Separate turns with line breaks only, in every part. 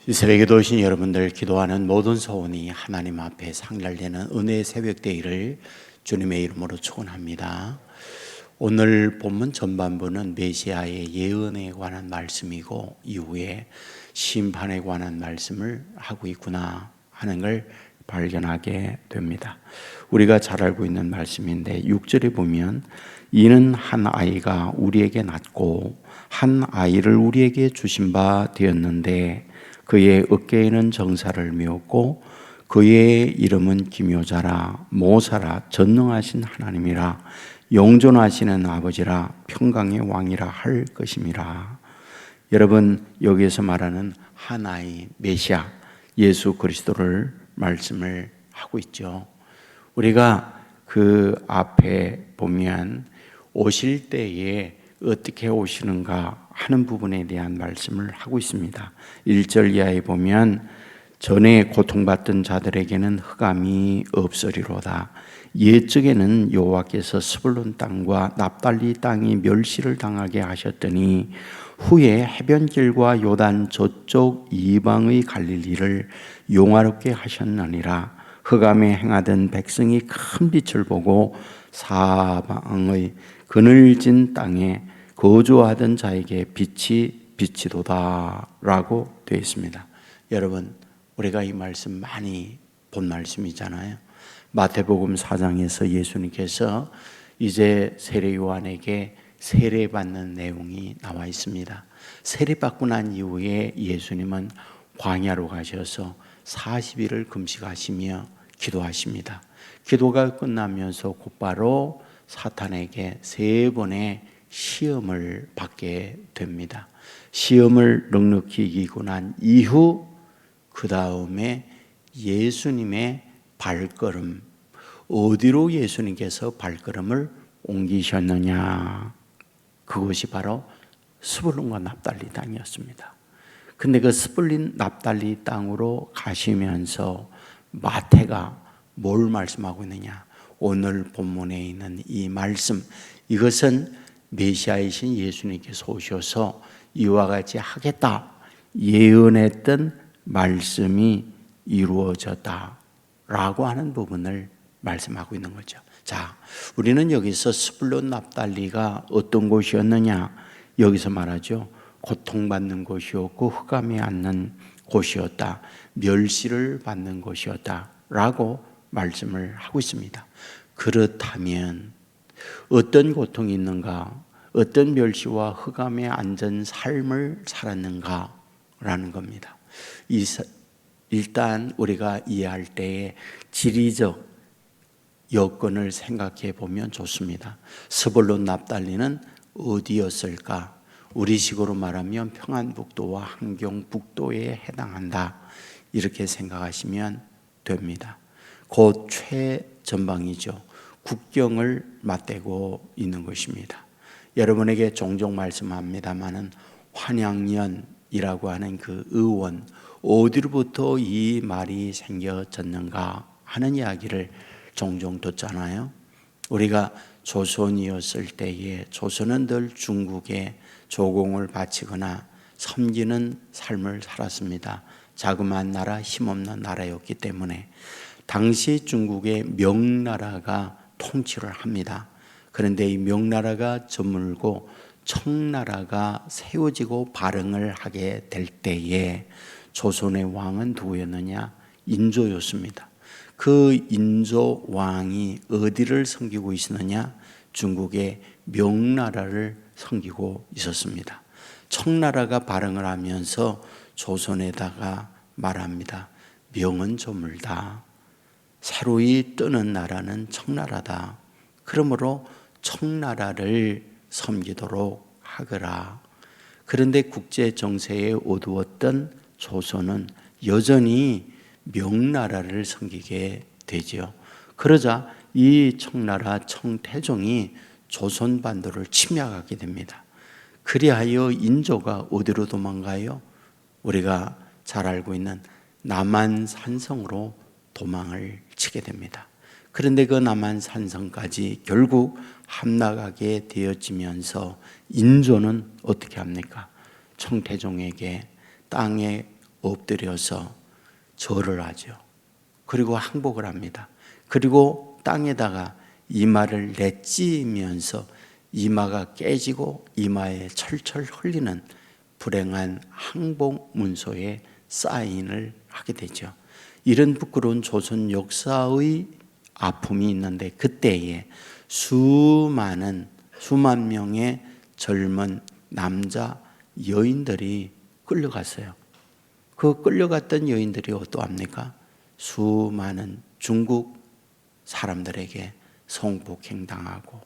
이 새벽에 오신 여러분들, 기도하는 모든 소원이 하나님 앞에 상달되는 은혜의 새벽되기를 주님의 이름으로 축원합니다. 오늘 본문 전반부는 메시아의 예언에 관한 말씀이고 이후에 심판에 관한 말씀을 하고 있구나 하는 걸 발견하게 됩니다. 우리가 잘 알고 있는 말씀인데 6절에 보면 이는 한 아이가 우리에게 낳고 한 아이를 우리에게 주신 바 되었는데 그의 어깨에는 정사를 메었고 그의 이름은 기묘자라 모사라 전능하신 하나님이라 영존하시는 아버지라 평강의 왕이라 할 것임이라. 여러분, 여기에서 말하는 하나의 메시아 예수 그리스도를 말씀을 하고 있죠. 우리가 그 앞에 보면 오실 때에 어떻게 오시는가 하는 부분에 대한 말씀을 하고 있습니다. 1절 이하에 보면 전에 고통받던 자들에게는 흑암이 없으리로다. 옛적에는 여호와께서 스불론 땅과 납달리 땅이 멸시를 당하게 하셨더니 후에 해변길과 요단 저쪽 이방의 갈릴리를 용화롭게 하셨느니라. 흑암에 행하던 백성이 큰 빛을 보고 사방의 그늘진 땅에 거주하던 자에게 빛이 비치도다 라고 되어 있습니다. 여러분, 우리가 이 말씀 많이 본 말씀이잖아요. 마태복음 4장에서 예수님께서 이제 세례 요한에게 세례받는 내용이 나와 있습니다. 세례받고 난 이후에 예수님은 광야로 가셔서 40일을 금식하시며 기도하십니다. 기도가 끝나면서 곧바로 사탄에게 3번의 시험을 받게 됩니다. 시험을 넉넉히 이기고 난 이후 그 다음에 예수님의 발걸음, 어디로 예수님께서 발걸음을 옮기셨느냐, 그것이 바로 스불론과 납달리 땅이었습니다. 근데 그 스불린 납달리 땅으로 가시면서 마태가 뭘 말씀하고 있느냐, 오늘 본문에 있는 이 말씀, 이것은 메시아이신 예수님께서 오셔서 이와 같이 하겠다 예언했던 말씀이 이루어졌다라고 하는 부분을 말씀하고 있는 거죠. 자, 우리는 여기서 스불론 납달리가 어떤 곳이었느냐, 여기서 말하죠. 고통받는 곳이었고 흑암에 앉는 곳이었다, 멸시를 받는 곳이었다 라고 말씀을 하고 있습니다. 그렇다면 어떤 고통이 있는가, 어떤 멸시와 흑암에 앉은 삶을 살았는가 라는 겁니다. 일단 우리가 이해할 때에 지리적 여건을 생각해 보면 좋습니다. 스불론 납달리는 어디였을까? 우리식으로 말하면 평안북도와 함경북도에 해당한다, 이렇게 생각하시면 됩니다. 곧 최전방이죠. 국경을 맞대고 있는 것입니다. 여러분에게 종종 말씀합니다마는 환양년이라고 하는 그 의원, 어디로부터 이 말이 생겨졌는가 하는 이야기를 종종 듣잖아요. 우리가 조선이었을 때에 조선은 늘 중국에 조공을 바치거나 섬기는 삶을 살았습니다. 자그마한 나라, 힘없는 나라였기 때문에 당시 중국의 명나라가 통치를 합니다. 그런데 이 명나라가 저물고 청나라가 세워지고 발흥을 하게 될 때에 조선의 왕은 누구였느냐? 인조였습니다. 그 인조 왕이 어디를 섬기고 있었느냐? 중국의 명나라를 섬기고 있었습니다. 청나라가 발흥을 하면서 조선에다가 말합니다. 명은 저물다. 새로이 뜨는 나라는 청나라다. 그러므로 청나라를 섬기도록 하거라. 그런데 국제 정세에 어두웠던 조선은 여전히 명나라를 섬기게 되죠. 그러자 이 청나라 청태종이 조선 반도를 침략하게 됩니다. 그리하여 인조가 어디로 도망가요? 우리가 잘 알고 있는 남한산성으로 도망을 치게 됩니다. 그런데 그 남한산성까지 결국 함락하게 되어지면서 인조는 어떻게 합니까? 청태종에게 땅의 엎드려서 절을 하죠. 그리고 항복을 합니다. 그리고 땅에다가 이마를 내찌면서 이마가 깨지고 이마에 철철 흘리는 불행한 항복 문서에 사인을 하게 되죠. 이런 부끄러운 조선 역사의 아픔이 있는데 그때에 수만 명의 젊은 남자 여인들이 끌려갔어요. 그 끌려갔던 여인들이 어떠합니까? 수많은 중국 사람들에게 성폭행당하고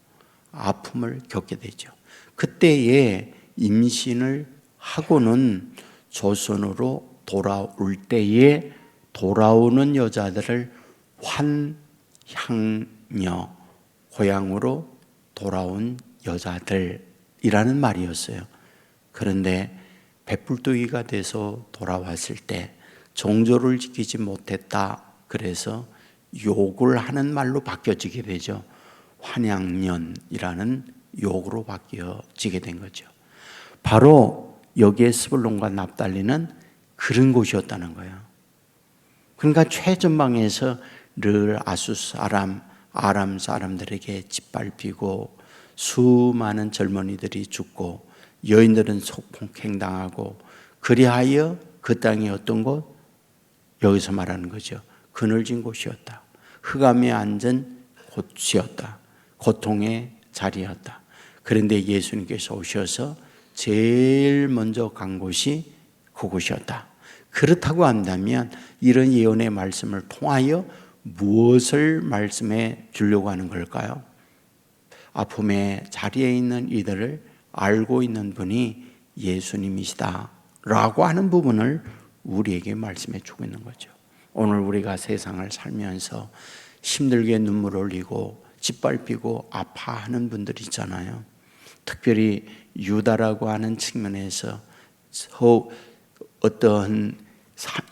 아픔을 겪게 되죠. 그때에 임신을 하고는 조선으로 돌아올 때에 돌아오는 여자들을 환향녀, 고향으로 돌아온 여자들이라는 말이었어요. 그런데 베풀도이가 돼서 돌아왔을 때 정조를 지키지 못했다. 그래서 욕을 하는 말로 바뀌어지게 되죠. 환양년이라는 욕으로 바뀌어지게 된 거죠. 바로 여기에 스불론과 납달리는 그런 곳이었다는 거예요. 그러니까 최전방에서 늘 아수 사람, 아람 사람들에게 짓밟히고 수많은 젊은이들이 죽고 여인들은 속폭행당하고 그리하여 그 땅이 어떤 곳? 여기서 말하는 거죠. 그늘진 곳이었다. 흑암에 앉은 곳이었다. 고통의 자리였다. 그런데 예수님께서 오셔서 제일 먼저 간 곳이 그곳이었다. 그렇다고 한다면 이런 예언의 말씀을 통하여 무엇을 말씀해 주려고 하는 걸까요? 아픔의 자리에 있는 이들을 알고 있는 분이 예수님이시다 라고 하는 부분을 우리에게 말씀해 주고 있는 거죠. 오늘 우리가 세상을 살면서 힘들게 눈물 흘리고 짓밟히고 아파하는 분들이 있잖아요. 특별히 유다라고 하는 측면에서 어떤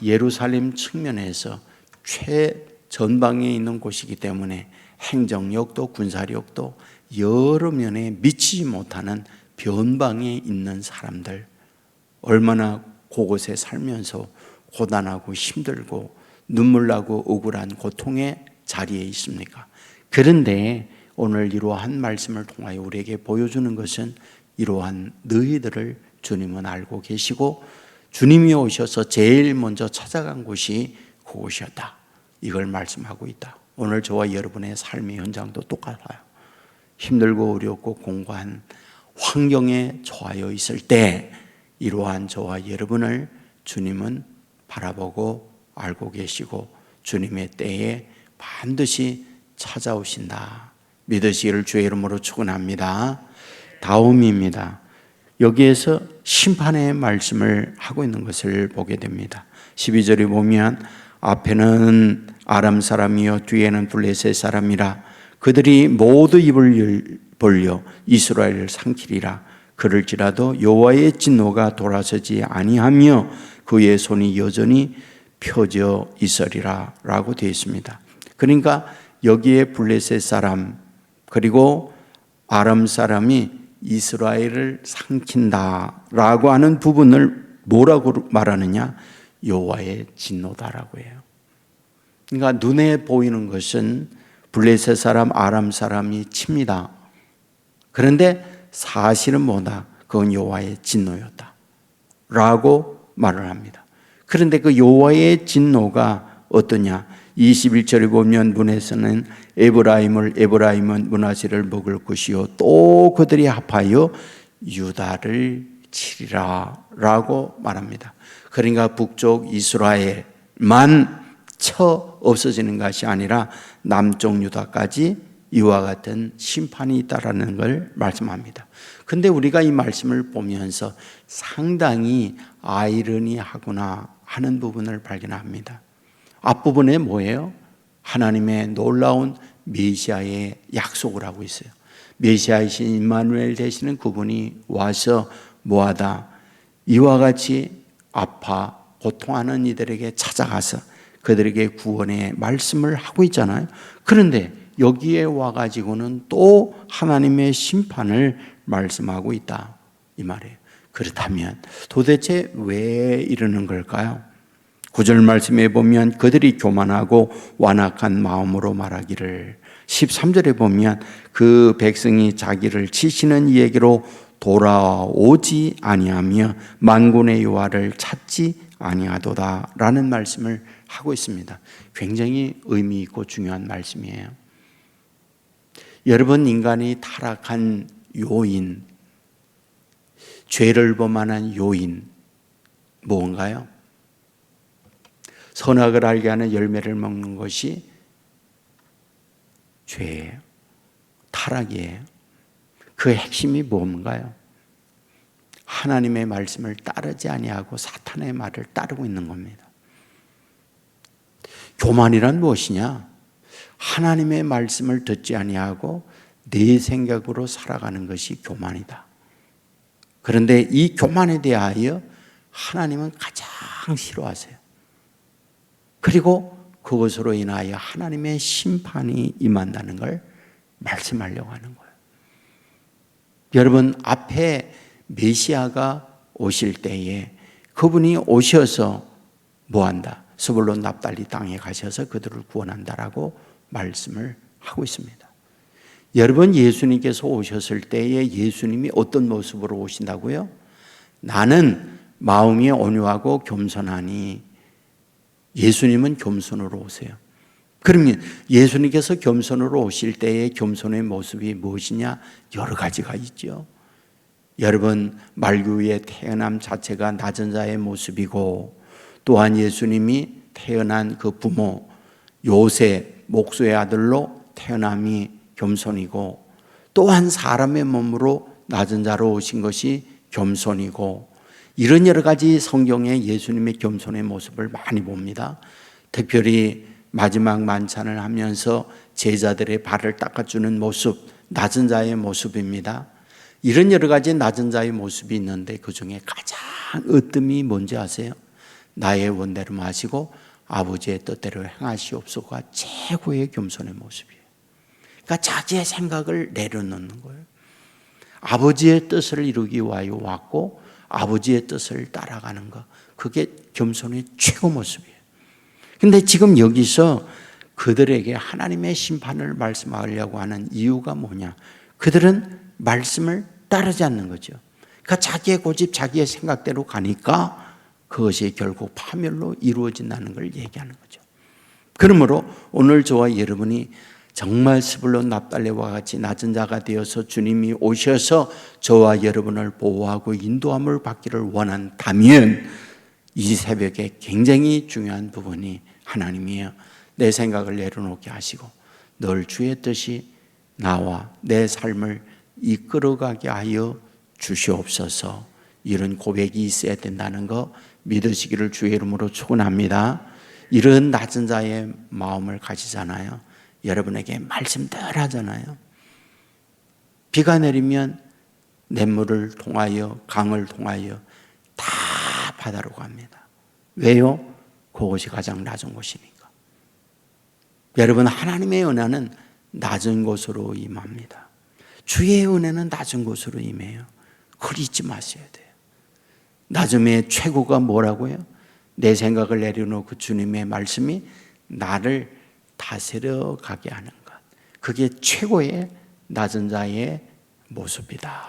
예루살렘 측면에서 최전방에 있는 곳이기 때문에 행정력도 군사력도 여러 면에 미치지 못하는 변방에 있는 사람들, 얼마나 그곳에 살면서 고단하고 힘들고 눈물 나고 억울한 고통의 자리에 있습니까? 그런데 오늘 이러한 말씀을 통하여 우리에게 보여주는 것은 이러한 너희들을 주님은 알고 계시고 주님이 오셔서 제일 먼저 찾아간 곳이 그곳이었다. 이걸 말씀하고 있다. 오늘 저와 여러분의 삶의 현장도 똑같아요. 힘들고 어렵고 공고한 환경에 처하여 있을 때 이러한 저와 여러분을 주님은 바라보고 알고 계시고 주님의 때에 반드시 찾아오신다. 믿으시기를 주의 이름으로 축원합니다. 다음입니다. 여기에서 심판의 말씀을 하고 있는 것을 보게 됩니다. 12절에 보면 앞에는 아람 사람이요 뒤에는 블레셋 사람이라 그들이 모두 입을 벌려 이스라엘을 삼키리라. 그럴지라도 여호와의 진노가 돌아서지 아니하며 그의 손이 여전히 펴져 있으리라 라고 되어 있습니다. 그러니까 여기에 블레셋 사람 그리고 아람 사람이 이스라엘을 삼킨다라고 하는 부분을 뭐라고 말하느냐? 여호와의 진노다라고 해요. 그러니까 눈에 보이는 것은 블레셋 사람, 아람 사람이 칩니다. 그런데 사실은 뭐다? 그건 여호와의 진노였다 라고 말을 합니다. 그런데 그 여호와의 진노가 어떠냐? 21절에 보면 문에서는 에브라임은 므낫세를 먹을 것이요 또 그들이 합하여 유다를 치리라 라고 말합니다. 그러니까 북쪽 이스라엘만 쳐 없어지는 것이 아니라 남쪽 유다까지 이와 같은 심판이 있다라는 걸 말씀합니다. 근데 우리가 이 말씀을 보면서 상당히 아이러니하구나 하는 부분을 발견합니다. 앞부분에 뭐예요? 하나님의 놀라운 메시아의 약속을 하고 있어요. 메시아이신 임마누엘 되시는 그분이 와서 뭐하다? 이와 같이 아파 고통하는 이들에게 찾아가서 그들에게 구원의 말씀을 하고 있잖아요. 그런데 여기에 와가지고는 또 하나님의 심판을 말씀하고 있다 이 말이에요. 그렇다면 도대체 왜 이러는 걸까요? 9절 말씀에 보면 그들이 교만하고 완악한 마음으로 말하기를, 13절에 보면 그 백성이 자기를 치시는 이에게로 돌아오지 아니하며 만군의 여호와를 찾지 아니하도다 라는 말씀을 하고 있습니다. 굉장히 의미 있고 중요한 말씀이에요. 여러분, 인간이 타락한 요인, 죄를 범하는 요인 뭔가요? 선악을 알게 하는 열매를 먹는 것이 죄예요. 타락이에요. 그 핵심이 뭔가요? 하나님의 말씀을 따르지 아니하고 사탄의 말을 따르고 있는 겁니다. 교만이란 무엇이냐? 하나님의 말씀을 듣지 아니하고 내 생각으로 살아가는 것이 교만이다. 그런데 이 교만에 대하여 하나님은 가장 싫어하세요. 그리고 그것으로 인하여 하나님의 심판이 임한다는 걸 말씀하려고 하는 거예요. 여러분, 앞에 메시아가 오실 때에 그분이 오셔서 뭐한다? 스불론 납달리 땅에 가셔서 그들을 구원한다라고 말씀을 하고 있습니다. 여러분, 예수님께서 오셨을 때에 예수님이 어떤 모습으로 오신다고요? 나는 마음이 온유하고 겸손하니. 예수님은 겸손으로 오세요. 그러면 예수님께서 겸손으로 오실 때의 겸손의 모습이 무엇이냐? 여러 가지가 있죠. 여러분, 말구의 태어남 자체가 낮은 자의 모습이고, 또한 예수님이 태어난 그 부모 요셉 목수의 아들로 태어남이 겸손이고, 또한 사람의 몸으로 낮은 자로 오신 것이 겸손이고, 이런 여러 가지 성경에 예수님의 겸손의 모습을 많이 봅니다. 특별히 마지막 만찬을 하면서 제자들의 발을 닦아주는 모습, 낮은 자의 모습입니다. 이런 여러 가지 낮은 자의 모습이 있는데 그 중에 가장 으뜸이 뭔지 아세요? 나의 원대로 마시고 아버지의 뜻대로 행하시옵소서가 최고의 겸손의 모습이에요. 그러니까 자기의 생각을 내려놓는 거예요. 아버지의 뜻을 이루기 위하여 왔고 아버지의 뜻을 따라가는 것, 그게 겸손의 최고 모습이에요. 근데 지금 여기서 그들에게 하나님의 심판을 말씀하려고 하는 이유가 뭐냐? 그들은 말씀을 따르지 않는 거죠. 그러니까 자기의 고집, 자기의 생각대로 가니까 그것이 결국 파멸로 이루어진다는 걸 얘기하는 거죠. 그러므로 오늘 저와 여러분이 정말 스불론 납달레와 같이 낮은 자가 되어서 주님이 오셔서 저와 여러분을 보호하고 인도함을 받기를 원한다면 이 새벽에 굉장히 중요한 부분이 하나님이에요. 내 생각을 내려놓게 하시고 늘 주의 뜻이 나와 내 삶을 이끌어가게 하여 주시옵소서. 이런 고백이 있어야 된다는 거 믿으시기를 주의 이름으로 축원합니다. 이런 낮은 자의 마음을 가지잖아요. 여러분에게 말씀들 하잖아요. 비가 내리면 냇물을 통하여 강을 통하여 다 바다로 갑니다. 왜요? 그것이 가장 낮은 곳이니까. 여러분, 하나님의 은혜는 낮은 곳으로 임합니다. 주의 은혜는 낮은 곳으로 임해요. 그걸 잊지 마셔야 돼요. 낮음의 최고가 뭐라고요? 내 생각을 내려놓고 주님의 말씀이 나를 다스려 가게 하는 것, 그게 최고의 낮은 자의 모습이다.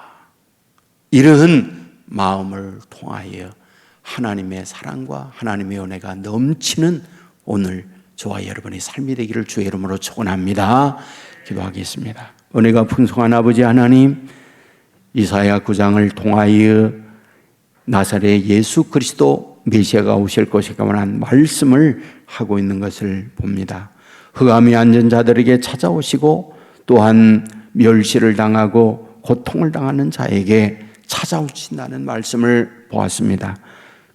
이러한 마음을 통하여 하나님의 사랑과 하나님의 은혜가 넘치는 오늘 저와 여러분의 삶이 되기를 주의 이름으로 축원합니다. 기도하겠습니다. 은혜가 풍성한 아버지 하나님, 이사야 9장을 통하여 나사렛 예수 그리스도 메시아가 오실 것에 관한 말씀을 하고 있는 것을 봅니다. 흑암에 앉은 자들에게 찾아오시고 또한 멸시를 당하고 고통을 당하는 자에게 찾아오신다는 말씀을 보았습니다.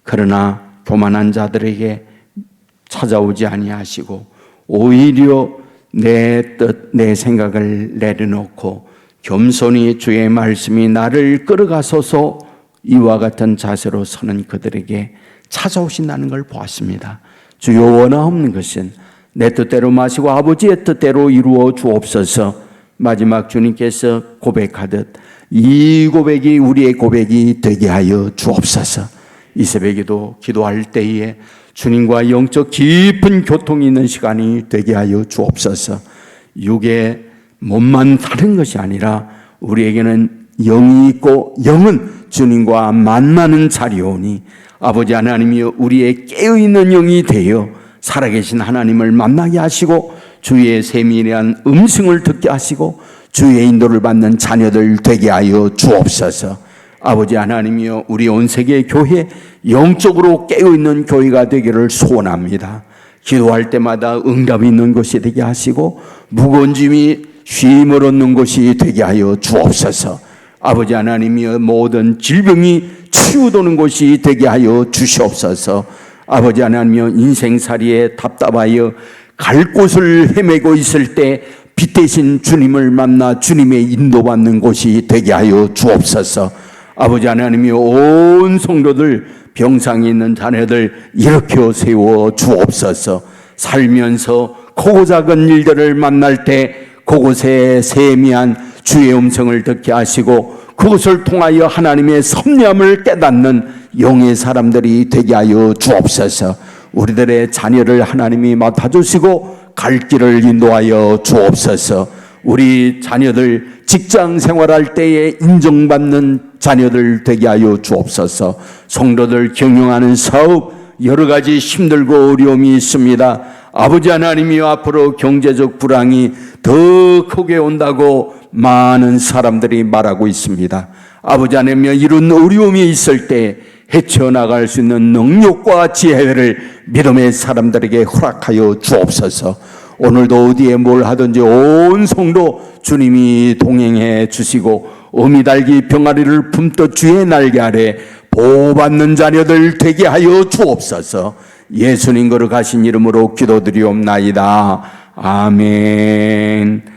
그러나 교만한 자들에게 찾아오지 아니하시고 오히려 내 뜻, 내 생각을 내려놓고 겸손히 주의 말씀이 나를 끌어가소서 이와 같은 자세로 서는 그들에게 찾아오신다는 걸 보았습니다. 주여, 원하옵는 것은 내 뜻대로 마시고 아버지의 뜻대로 이루어 주옵소서. 마지막 주님께서 고백하듯 이 고백이 우리의 고백이 되게 하여 주옵소서. 이 새벽에도 기도할 때에 주님과 영적 깊은 교통이 있는 시간이 되게 하여 주옵소서. 육의 몸만 사는 것이 아니라 우리에게는 영이 있고 영은 주님과 만나는 자리오니 아버지 하나님이여 우리의 깨어있는 영이 되어 살아계신 하나님을 만나게 하시고 주의 세밀한 음성을 듣게 하시고 주의 인도를 받는 자녀들 되게 하여 주옵소서. 아버지 하나님이여 우리 온 세계 교회 영적으로 깨어있는 교회가 되기를 소원합니다. 기도할 때마다 응답이 있는 것이 되게 하시고 무거운 짐이 쉼을 얻는 것이 되게 하여 주옵소서. 아버지 하나님이여 모든 질병이 치유되는 것이 되게 하여 주시옵소서. 아버지 하나님이여 인생살이에 답답하여 갈 곳을 헤매고 있을 때 빛 대신 주님을 만나 주님의 인도받는 곳이 되게 하여 주옵소서. 아버지 하나님이여 온 성도들 병상에 있는 자녀들 일으켜 세워 주옵소서. 살면서 크고 작은 일들을 만날 때 그곳에 세미한 주의 음성을 듣게 하시고 그것을 통하여 하나님의 섭리함을 깨닫는 영의 사람들이 되게 하여 주옵소서. 우리들의 자녀를 하나님이 맡아주시고 갈 길을 인도하여 주옵소서. 우리 자녀들 직장 생활할 때에 인정받는 자녀들 되게 하여 주옵소서. 성도들 경영하는 사업 여러 가지 힘들고 어려움이 있습니다. 아버지 하나님이여 앞으로 경제적 불황이 더 크게 온다고 많은 사람들이 말하고 있습니다. 아버지 하나님이여 이런 어려움이 있을 때 헤쳐나갈 수 있는 능력과 지혜를 믿음의 사람들에게 허락하여 주옵소서. 오늘도 어디에 뭘 하든지 온 성도 주님이 동행해 주시고 어미달기 병아리를 품듯 주의 날개 아래 보호받는 자녀들 되게 하여 주옵소서. 예수님 거룩하신 이름으로 기도드리옵나이다. 아멘.